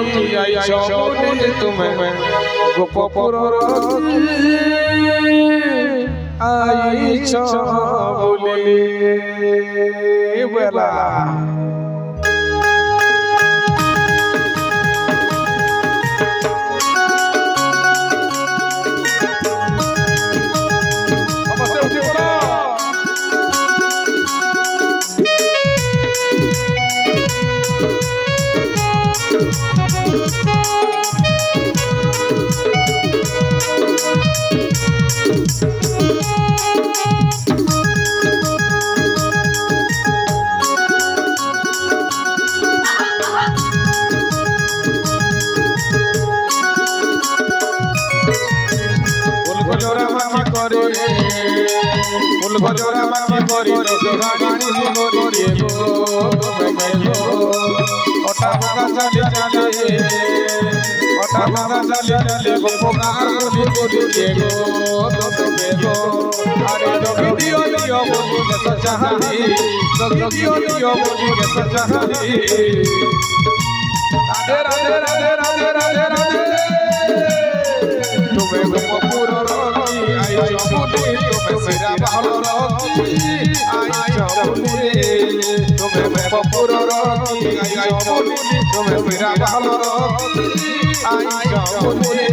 Rocky আইছ বলে তুমি গোপপুর Rocky আইছ বলে বেলা ফুল গজরা মাখি করি জোগাড়ি মরি গো তুমি গো ওটা বগা চালি চালি ওটা বগা চালি চালি গোপকার করি গো তুমি গো আরে জগি দিও দিও বলি কে সচাহালি জগি দিও দিও বলি কে সচাহালি রাধে রাধে রাধে রাধে রাধে রাধে তুমি গোপপুর রকি আইছ বলে তুমি সেরা ভালো রকি আইছ বলে তুমি গোপপুর রকি আইছ বলে তুমি সেরা ভালো রকি আইছ বলে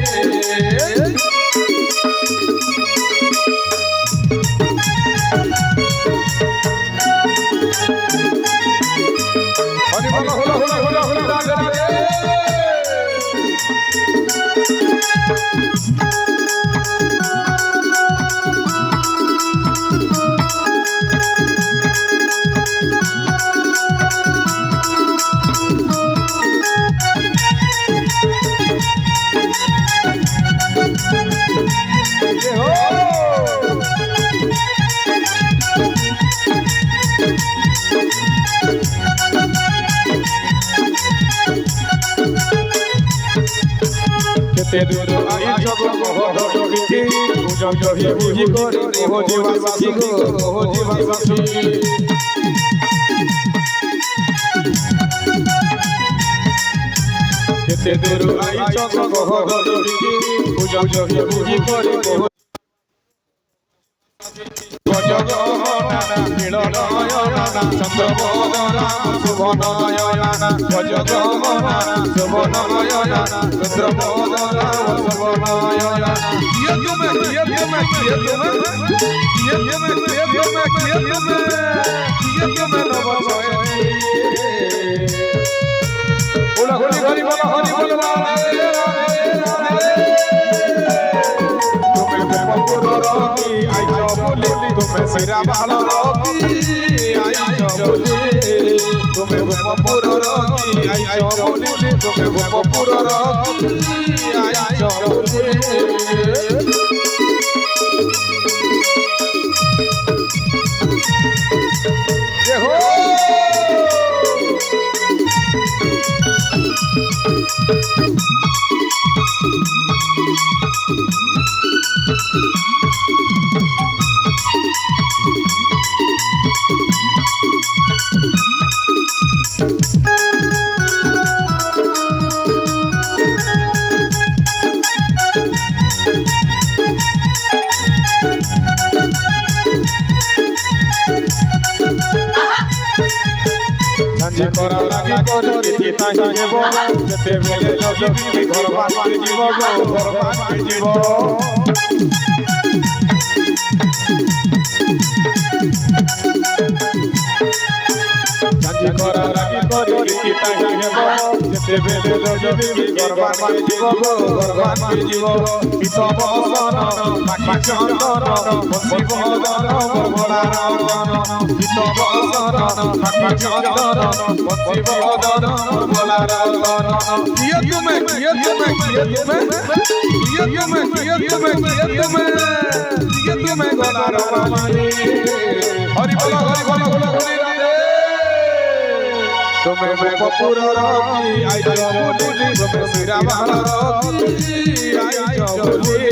হরি বল হলো হলো হলো হলো রাধে রাধে ते दूर आई जग कहो जगी पूजन जही बुझी करे ओहो जीवासी गो ओहो जीवासी ते दूर आई जग कहो जगी पूजन जही बुझी करे ओहो गजगहना नीलनयना चंद्रबदना शुभनयना गजगहना शुभनयना चंद्रबदना शुभनयना ये तुम्हें नव छय बोला हरि बोला हरि बोला तुम्हें सेरा भालो रकी आइछ बोले तुम्हें गोपपुर रकी आइछ बोले तुम्हें गोपपुर रकी आइछ बोले ये हो सांझे करा लागी करे के ताही जेबो जते बेले जगी घर बाटे जीवो घर बाटे जीवो सांझे करा लागी करे के ताही जेबो जते बेले जगी घर बाटे जीवो घर बाटे जीवो पित बसन माखी चंदन बंसी बदन भोला राजन पित बसन माखी चंदन बंसी बदन भोला राजन किए तुम्हें भोला राजन हरि बोल हरि बोल हरि राधे तुम्हें गोपपुर रकी आइछ बोले तुम्हें सेरा भालो रकी आइछ बोले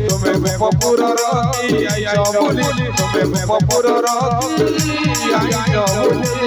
तुम्हें गोपपुर रकी आइछ बोले तुम्हें गोपपुर रकी आइछ बोले